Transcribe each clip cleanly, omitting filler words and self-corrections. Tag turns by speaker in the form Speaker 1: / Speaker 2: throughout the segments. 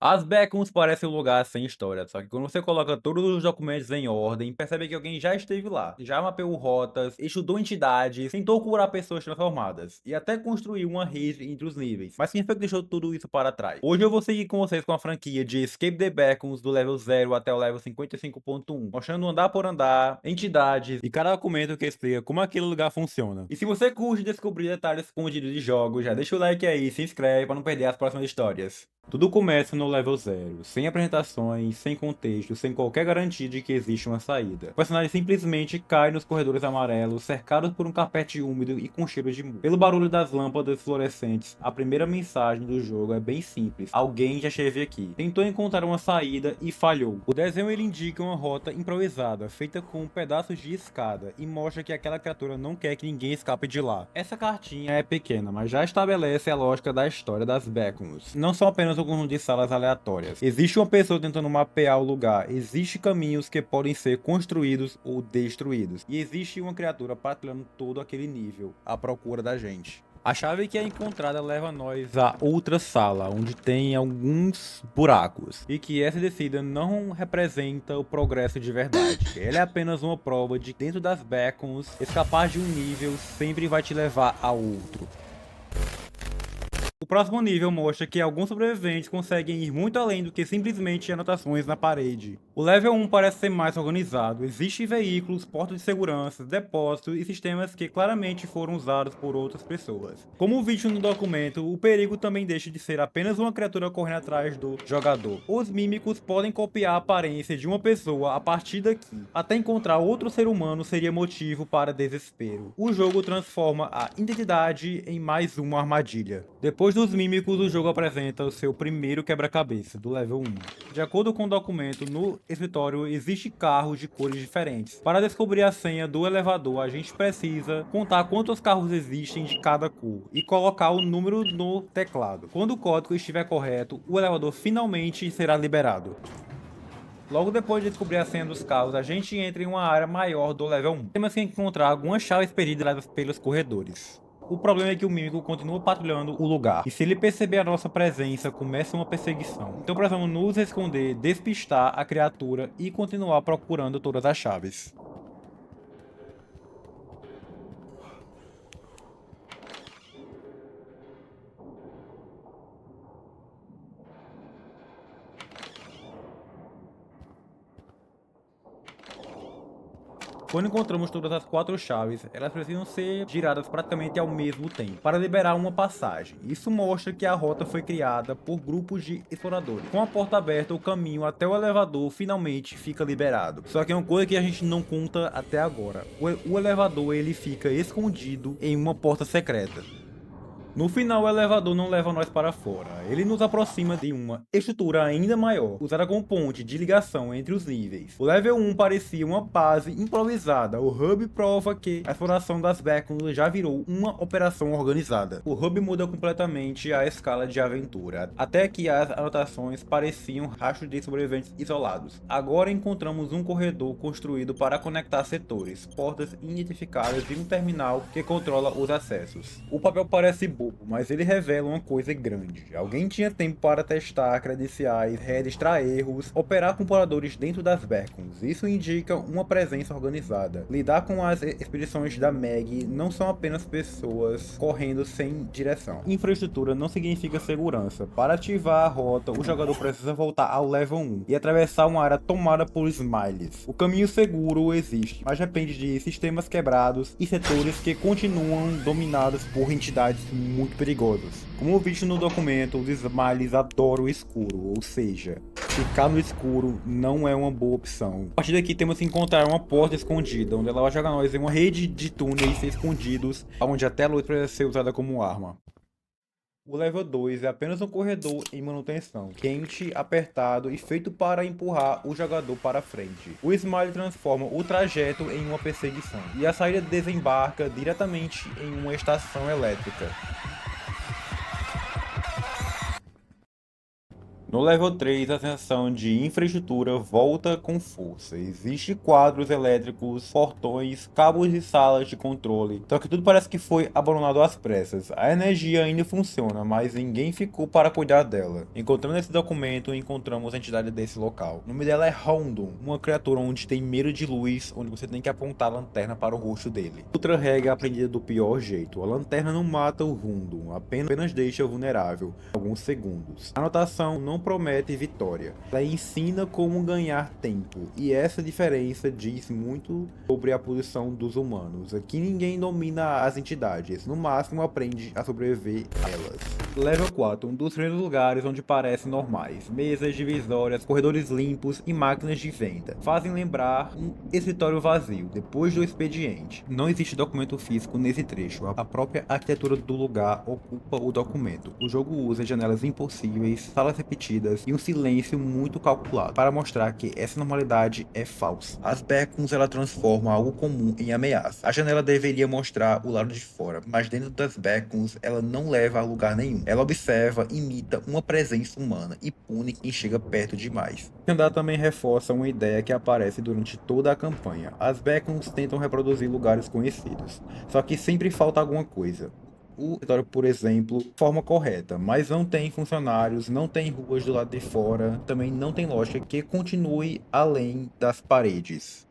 Speaker 1: As Beacons parecem um lugar sem história, só que quando você coloca todos os documentos em ordem, percebe que alguém já esteve lá, já mapeou rotas, estudou entidades, tentou curar pessoas transformadas e até construiu uma rede entre os níveis. Mas quem foi que deixou tudo isso para trás? Hoje eu vou seguir com vocês com a franquia de Escape the Beacons do level 0 até o level 55.1, mostrando andar por andar, entidades e cada documento que explica como aquele lugar funciona. E se você curte descobrir detalhes escondidos de jogos, já deixa o like aí, se inscreve para não perder as próximas histórias. Tudo começa no level 0, sem apresentações, sem contexto, sem qualquer garantia de que existe uma saída. O personagem simplesmente cai nos corredores amarelos, cercados por um carpete úmido e com cheiro de mu. Pelo barulho das lâmpadas fluorescentes, a primeira mensagem do jogo é bem simples: alguém já esteve aqui. Tentou encontrar uma saída e falhou. O desenho ele indica uma rota improvisada, feita com pedaços de escada, e mostra que aquela criatura não quer que ninguém escape de lá. Essa cartinha é pequena, mas já estabelece a lógica da história das Beacons. Não são apenas um conjunto de salas aleatórias. Existe uma pessoa tentando mapear o lugar, existe caminhos que podem ser construídos ou destruídos, e existe uma criatura patrulhando todo aquele nível, à procura da gente. A chave que é encontrada leva nós a outra sala, onde tem alguns buracos, e que essa descida não representa o progresso de verdade. Ela é apenas uma prova de que dentro das Beacons, escapar de um nível sempre vai te levar a outro. O próximo nível mostra que alguns sobreviventes conseguem ir muito além do que simplesmente anotações na parede. O level 1 parece ser mais organizado, existem veículos, portas de segurança, depósitos e sistemas que claramente foram usados por outras pessoas. Como visto no documento, o perigo também deixa de ser apenas uma criatura correndo atrás do jogador. Os mímicos podem copiar a aparência de uma pessoa a partir daqui. Até encontrar outro ser humano seria motivo para desespero. O jogo transforma a identidade em mais uma armadilha. Depois dos mímicos, o jogo apresenta o seu primeiro quebra-cabeça, do level 1. De acordo com o documento, no escritório existe carros de cores diferentes. Para descobrir a senha do elevador, a gente precisa contar quantos carros existem de cada cor e colocar o número no teclado. Quando o código estiver correto, o elevador finalmente será liberado. Logo depois de descobrir a senha dos carros, a gente entra em uma área maior do level 1. Temos que encontrar algumas chaves perdidas pelos corredores. O problema é que o mímico continua patrulhando o lugar, e se ele perceber a nossa presença, começa uma perseguição. Então precisamos nos esconder, despistar a criatura e continuar procurando todas as chaves. Quando encontramos todas as 4 chaves, elas precisam ser giradas praticamente ao mesmo tempo, para liberar uma passagem. Isso mostra que a rota foi criada por grupos de exploradores. Com a porta aberta, o caminho até o elevador finalmente fica liberado. Só que é uma coisa que a gente não conta até agora. O elevador ele fica escondido em uma porta secreta. No final, o elevador não leva nós para fora, ele nos aproxima de uma estrutura ainda maior, usada como ponte de ligação entre os níveis. O level 1 parecia uma base improvisada, o hub prova que a exploração das Beacons já virou uma operação organizada. O hub muda completamente a escala de aventura, até que as anotações pareciam rastros de sobreviventes isolados. Agora encontramos um corredor construído para conectar setores, portas identificadas e um terminal que controla os acessos. O papel parece bobo, mas ele revela uma coisa grande. Alguém tinha tempo para testar credenciais, registrar erros, operar computadores dentro das Beacons. Isso indica uma presença organizada. Lidar com as expedições da Meg não são apenas pessoas correndo sem direção. Infraestrutura não significa segurança. Para ativar a rota, o jogador precisa voltar ao level 1 e atravessar uma área tomada por Smiles. O caminho seguro existe, mas depende de sistemas quebrados e setores que continuam dominados por entidades muito perigosas. Como visto no documento, os Smiles adoram o escuro, ou seja, ficar no escuro não é uma boa opção. A partir daqui temos que encontrar uma porta escondida, onde ela vai jogar nós em uma rede de túneis escondidos, onde até a luz precisa ser usada como arma. O level 2 é apenas um corredor em manutenção, quente, apertado e feito para empurrar o jogador para frente. O Smile transforma o trajeto em uma perseguição, e a saída desembarca diretamente em uma estação elétrica. No level 3, a sensação de infraestrutura volta com força. Existem quadros elétricos, portões, cabos de salas de controle, só que tudo parece que foi abandonado às pressas. A energia ainda funciona, mas ninguém ficou para cuidar dela. Encontrando esse documento, encontramos a entidade desse local. O nome dela é Houndon, uma criatura onde tem medo de luz, onde você tem que apontar a lanterna para o rosto dele. Outra regra aprendida do pior jeito: a lanterna não mata o Houndon, apenas deixa vulnerável alguns segundos. A anotação não promete vitória, ela ensina como ganhar tempo, e essa diferença diz muito sobre a posição dos humanos. Aqui ninguém domina as entidades, no máximo aprende a sobreviver a elas. Level 4, um dos primeiros lugares onde parecem normais. Mesas divisórias, corredores limpos e máquinas de venda. Fazem lembrar um escritório vazio, depois do expediente. Não existe documento físico nesse trecho, a própria arquitetura do lugar ocupa o documento. O jogo usa janelas impossíveis, salas repetidas e um silêncio muito calculado, para mostrar que essa normalidade é falsa. As beacons ela transforma algo comum em ameaça. A janela deveria mostrar o lado de fora, mas dentro das beacons ela não leva a lugar nenhum. Ela observa, imita uma presença humana e pune quem chega perto demais. O andar também reforça uma ideia que aparece durante toda a campanha. As beacons tentam reproduzir lugares conhecidos, só que sempre falta alguma coisa. O escritório, por exemplo, forma correta, mas não tem funcionários, não tem ruas do lado de fora, também não tem lógica que continue além das paredes.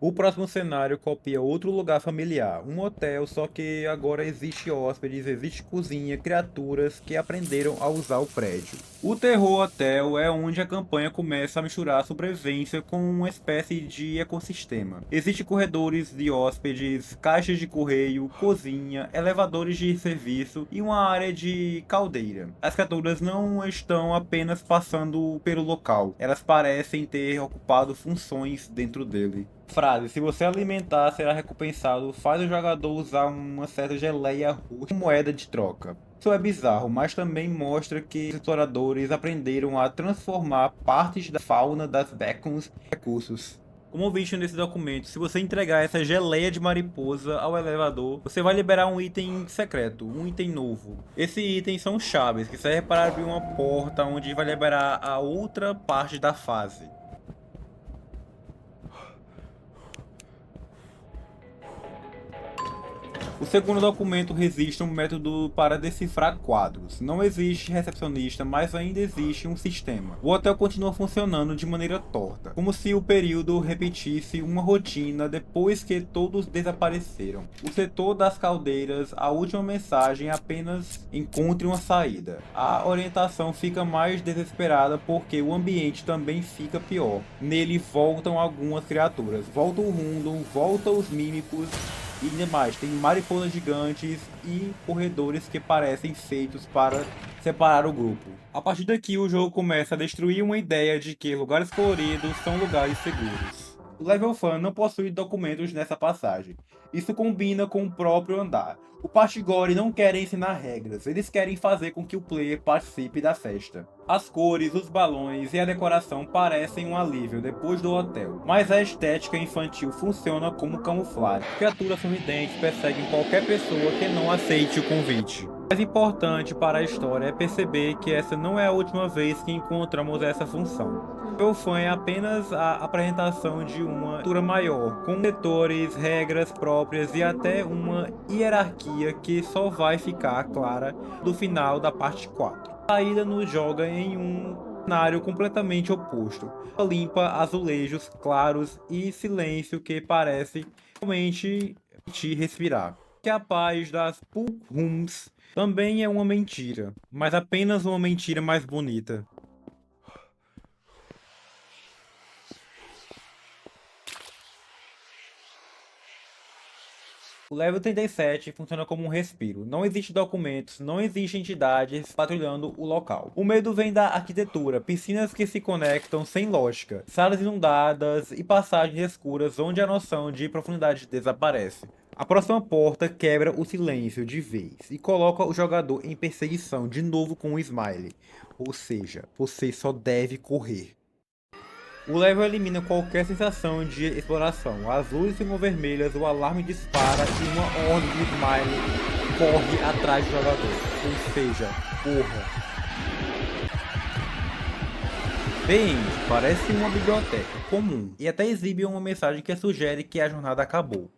Speaker 1: O próximo cenário copia outro lugar familiar, um hotel, só que agora existe hóspedes, existe cozinha, criaturas que aprenderam a usar o prédio. O Terror Hotel é onde a campanha começa a misturar a sobrevivência com uma espécie de ecossistema. Existem corredores de hóspedes, caixas de correio, cozinha, elevadores de serviço e uma área de caldeira. As criaturas não estão apenas passando pelo local, elas parecem ter ocupado funções dentro dele. Frase: se você alimentar, será recompensado. Faz o jogador usar uma certa geleia roxa como moeda de troca. Isso é bizarro, mas também mostra que os exploradores aprenderam a transformar partes da fauna das beacons em recursos. Como visto nesse documento, se você entregar essa geleia de mariposa ao elevador, você vai liberar um item secreto, um item novo. Esse item são chaves, que servem para abrir uma porta onde vai liberar a outra parte da fase. O segundo documento registra um método para decifrar quadros. Não existe recepcionista, mas ainda existe um sistema. O hotel continua funcionando de maneira torta, como se o período repetisse uma rotina depois que todos desapareceram. O setor das caldeiras, a última mensagem é apenas encontre uma saída. A orientação fica mais desesperada porque o ambiente também fica pior. Nele voltam algumas criaturas. Volta o Houndon, volta os mímicos e demais. Tem mariposas gigantes e corredores que parecem feitos para separar o grupo. A partir daqui o jogo começa a destruir uma ideia de que lugares coloridos são lugares seguros. O Level Fun não possui documentos nessa passagem. Isso combina com o próprio andar. O Partigore não querem ensinar regras, eles querem fazer com que o player participe da festa. As cores, os balões e a decoração parecem um alívio depois do hotel, mas a estética infantil funciona como camuflagem. Criaturas sorridentes perseguem qualquer pessoa que não aceite o convite. O mais importante para a história é perceber que essa não é a última vez que encontramos essa função. O fã é apenas a apresentação de uma estrutura maior, com setores, regras próprias e até uma hierarquia que só vai ficar clara no final da parte 4. A saída nos joga em um cenário completamente oposto. Limpa, azulejos claros e silêncio que parece realmente te respirar. Que a paz das Pulp Rooms também é uma mentira, mas apenas uma mentira mais bonita. O level 37 funciona como um respiro. Não existe documentos, não existem entidades patrulhando o local. O medo vem da arquitetura, piscinas que se conectam sem lógica, salas inundadas e passagens escuras onde a noção de profundidade desaparece. A próxima porta quebra o silêncio de vez e coloca o jogador em perseguição de novo com um smile. Ou seja, você só deve correr. O level elimina qualquer sensação de exploração. As luzes ficam vermelhas, o alarme dispara e uma ordem de smile corre atrás do jogador. Ou seja, corra. Bem, parece uma biblioteca comum e até exibe uma mensagem que sugere que a jornada acabou.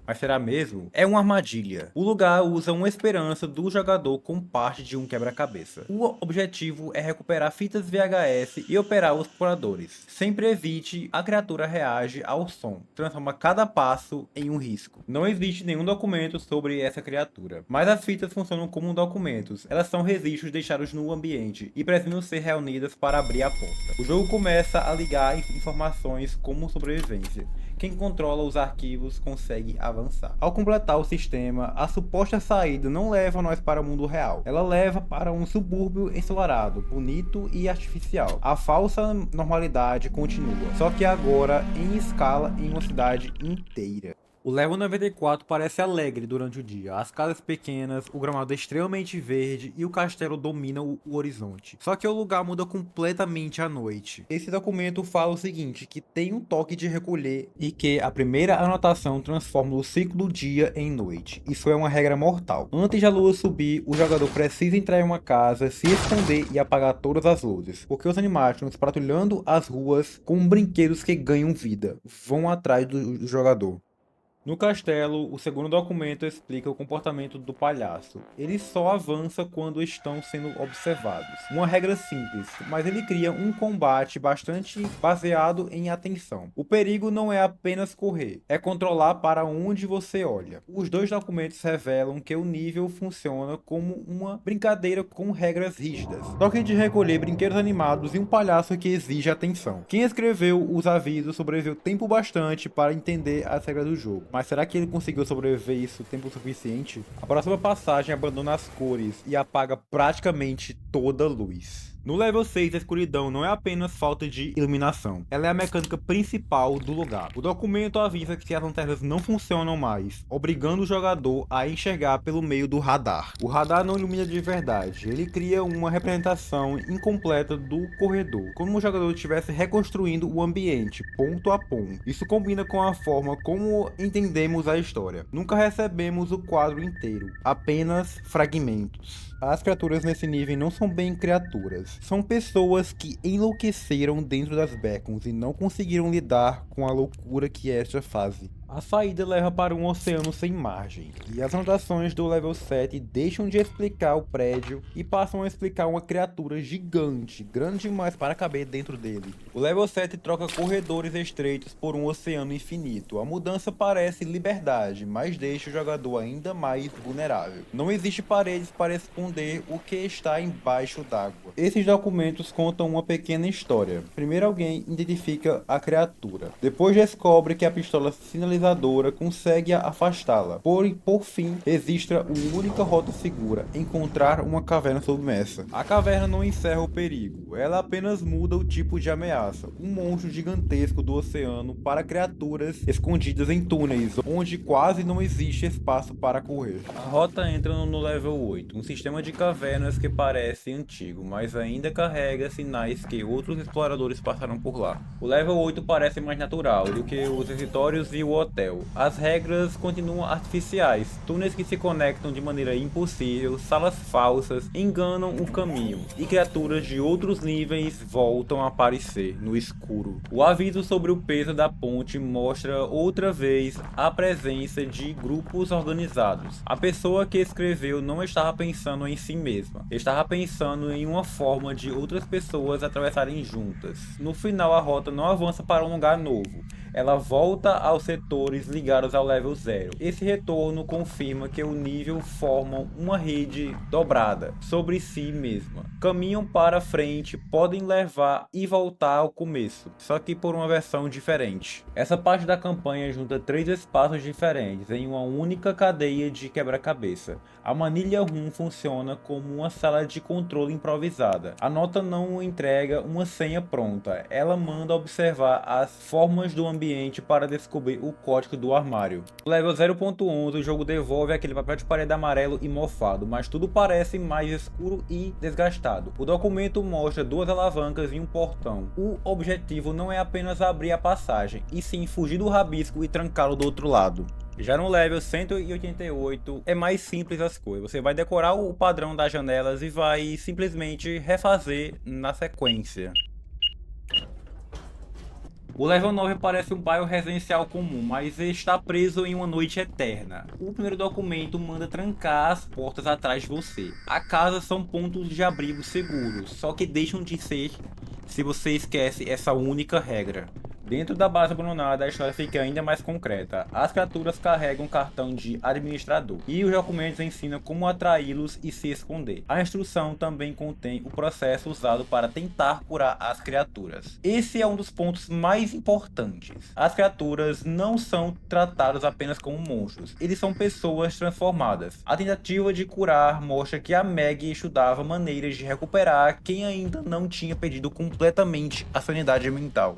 Speaker 1: Mas será mesmo? É uma armadilha. O lugar usa uma esperança do jogador como parte de um quebra-cabeça. O objetivo é recuperar fitas VHS e operar os exploradores. Sempre evite a criatura reage ao som. Transforma cada passo em um risco. Não existe nenhum documento sobre essa criatura, mas as fitas funcionam como documentos. Elas são registros deixados no ambiente e precisam ser reunidas para abrir a porta. O jogo começa a ligar informações como sobrevivência. Quem controla os arquivos consegue avançar. Ao completar o sistema, a suposta saída não leva nós para o mundo real. Ela leva para um subúrbio ensolarado, bonito e artificial. A falsa normalidade continua, só que agora em escala em uma cidade inteira. O Level 94 parece alegre durante o dia, as casas pequenas, o gramado é extremamente verde e o castelo domina o horizonte. Só que o lugar muda completamente à noite. Esse documento fala o seguinte, que tem um toque de recolher e que a primeira anotação transforma o ciclo do dia em noite. Isso é uma regra mortal. Antes da lua subir, o jogador precisa entrar em uma casa, se esconder e apagar todas as luzes, porque os animatrons patrulhando as ruas com brinquedos que ganham vida, vão atrás do jogador. No castelo, o segundo documento explica o comportamento do palhaço. Ele só avança quando estão sendo observados. Uma regra simples, mas ele cria um combate bastante baseado em atenção. O perigo não é apenas correr, é controlar para onde você olha. Os dois documentos revelam que o nível funciona como uma brincadeira com regras rígidas. Toque de recolher brinquedos animados e um palhaço que exige atenção. Quem escreveu os avisos sobreviveu tempo bastante para entender as regras do jogo. Mas será que ele conseguiu sobreviver isso tempo suficiente? A próxima passagem abandona as cores e apaga praticamente toda a luz. No level 6, a escuridão não é apenas falta de iluminação, ela é a mecânica principal do lugar. O documento avisa que as lanternas não funcionam mais, obrigando o jogador a enxergar pelo meio do radar. O radar não ilumina de verdade, ele cria uma representação incompleta do corredor, como o jogador estivesse reconstruindo o ambiente, ponto a ponto. Isso combina com a forma como entendemos a história. Nunca recebemos o quadro inteiro, apenas fragmentos. As criaturas nesse nível não são bem criaturas, são pessoas que enlouqueceram dentro das beacons e não conseguiram lidar com a loucura que é esta fase. A saída leva para um oceano sem margem, e as anotações do level 7 deixam de explicar o prédio e passam a explicar uma criatura gigante, grande demais para caber dentro dele. O level 7 troca corredores estreitos por um oceano infinito. A mudança parece liberdade, mas deixa o jogador ainda mais vulnerável. Não existe paredes para esconder o que está embaixo d'água. Esses documentos contam uma pequena história. Primeiro alguém identifica a criatura, depois descobre que a pistola sinalizadora consegue afastá-la. Por fim, registra uma única rota segura: encontrar uma caverna submersa. A caverna não encerra o perigo, ela apenas muda o tipo de ameaça. Um monstro gigantesco do oceano para criaturas escondidas em túneis, onde quase não existe espaço para correr. A rota entra no level 8, um sistema de cavernas que parece antigo, mas ainda carrega sinais que outros exploradores passaram por lá. O level 8 parece mais natural do que os escritórios e o hotel. As regras continuam artificiais, túneis que se conectam de maneira impossível, salas falsas enganam o caminho e criaturas de outros níveis voltam a aparecer no escuro. O aviso sobre o peso da ponte mostra outra vez a presença de grupos organizados. A pessoa que escreveu não estava pensando em si mesma, estava pensando em uma forma de outras pessoas atravessarem juntas. No final, a rota não avança para um lugar novo, ela volta aos setores ligados ao level 0. Esse retorno confirma que o nível forma uma rede dobrada sobre si mesma. Caminham para frente, podem levar e voltar ao começo, só que por uma versão diferente. Essa parte da campanha junta 3 espaços diferentes em uma única cadeia de quebra-cabeça. A Manilha Room funciona como uma sala de controle improvisada. A nota não entrega uma senha pronta, ela manda observar as formas do ambiente para descobrir o código do armário. No level 0.11 o jogo devolve aquele papel de parede amarelo e mofado, mas tudo parece mais escuro e desgastado. O documento mostra 2 alavancas e um portão. O objetivo não é apenas abrir a passagem, e sim fugir do rabisco e trancá-lo do outro lado. Já no level 188 é mais simples as coisas, você vai decorar o padrão das janelas e vai simplesmente refazer na sequência. O level 9 parece um bairro residencial comum, mas está preso em uma noite eterna. O primeiro documento manda trancar as portas atrás de você. A casa são pontos de abrigo seguros, só que deixam de ser se você esquece essa única regra. Dentro da base abandonada, a história fica ainda mais concreta. As criaturas carregam um cartão de administrador, e os documentos ensinam como atraí-los e se esconder. A instrução também contém o processo usado para tentar curar as criaturas. Esse é um dos pontos mais importantes. As criaturas não são tratadas apenas como monstros, eles são pessoas transformadas. A tentativa de curar mostra que a Meg estudava maneiras de recuperar quem ainda não tinha perdido completamente a sanidade mental.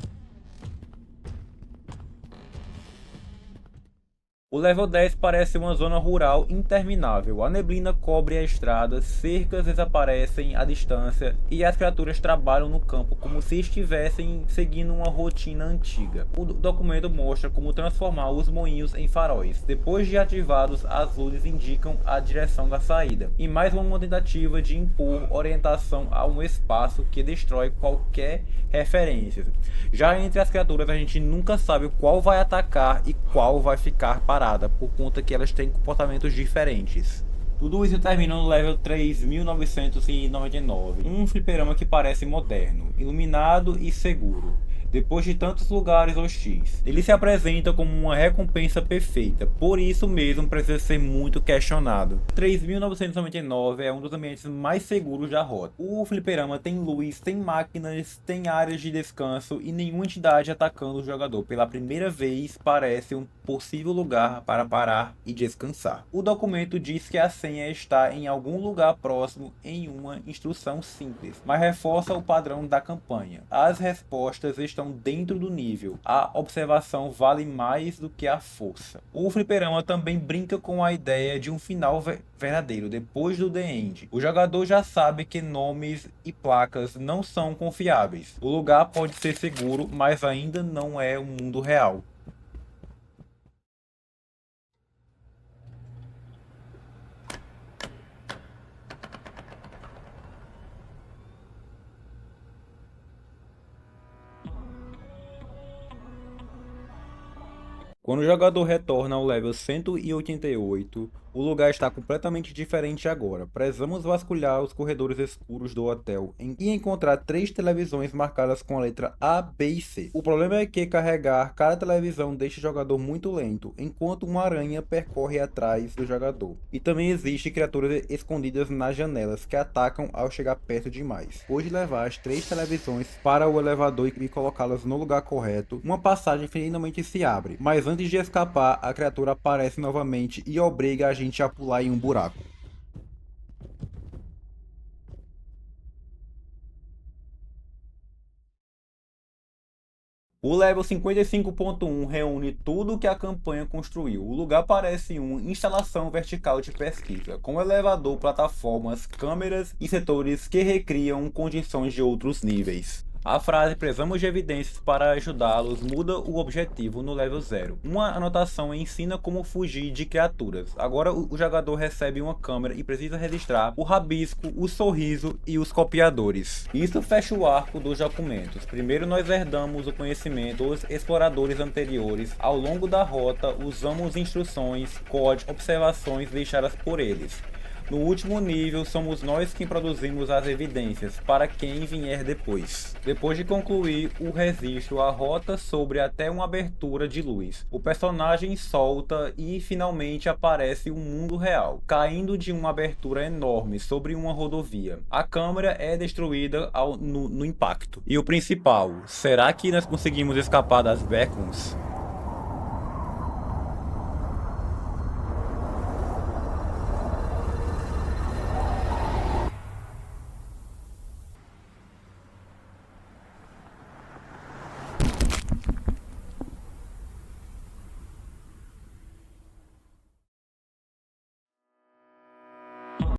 Speaker 1: O level 10 parece uma zona rural interminável. A neblina cobre a estrada, cercas desaparecem à distância e as criaturas trabalham no campo como se estivessem seguindo uma rotina antiga. O documento mostra como transformar os moinhos em faróis. Depois de ativados, as luzes indicam a direção da saída. E mais uma tentativa de impor orientação a um espaço que destrói qualquer referência. Já entre as criaturas, a gente nunca sabe qual vai atacar e qual vai ficar parada, por conta que elas têm comportamentos diferentes. Tudo isso termina no level 3999, um fliperama que parece moderno, iluminado e seguro. Depois de tantos lugares hostis, ele se apresenta como uma recompensa perfeita, por isso mesmo precisa ser muito questionado. 3999 é um dos ambientes mais seguros da rota. O fliperama tem luz, tem máquinas, tem áreas de descanso e nenhuma entidade atacando o jogador. Pela primeira vez parece um possível lugar para parar e descansar. O documento diz que a senha está em algum lugar próximo em uma instrução simples, mas reforça o padrão da campanha. As respostas estão dentro do nível. A observação vale mais do que a força. O fliperama também brinca com a ideia de um final verdadeiro depois do The End. O jogador já sabe que nomes e placas não são confiáveis. O lugar pode ser seguro, mas ainda não é o mundo real. Quando o jogador retorna ao level 188, o lugar está completamente diferente agora. Precisamos vasculhar os corredores escuros do hotel e encontrar 3 televisões marcadas com a letra A, B e C. O problema é que carregar cada televisão deixa o jogador muito lento, enquanto uma aranha percorre atrás do jogador. E também existem criaturas escondidas nas janelas que atacam ao chegar perto demais. Depois de levar as 3 televisões para o elevador e colocá-las no lugar correto, uma passagem finalmente se abre, mas antes de escapar, a criatura aparece novamente e obriga a gente a pular em um buraco. O level 55.1 reúne tudo que a campanha construiu. O lugar parece uma instalação vertical de pesquisa, com elevador, plataformas, câmeras e setores que recriam condições de outros níveis. A frase "precisamos de evidências para ajudá-los" muda o objetivo no level 0. Uma anotação ensina como fugir de criaturas. Agora o jogador recebe uma câmera e precisa registrar o rabisco, o sorriso e os copiadores. Isso fecha o arco dos documentos. Primeiro nós herdamos o conhecimento dos exploradores anteriores. Ao longo da rota usamos instruções, códigos, observações deixadas por eles. No último nível, somos nós quem produzimos as evidências para quem vier depois. Depois de concluir o registro, a rota sobre até uma abertura de luz. O personagem solta e finalmente aparece o mundo real, caindo de uma abertura enorme sobre uma rodovia. A câmera é destruída no impacto. E o principal, será que nós conseguimos escapar das beacons?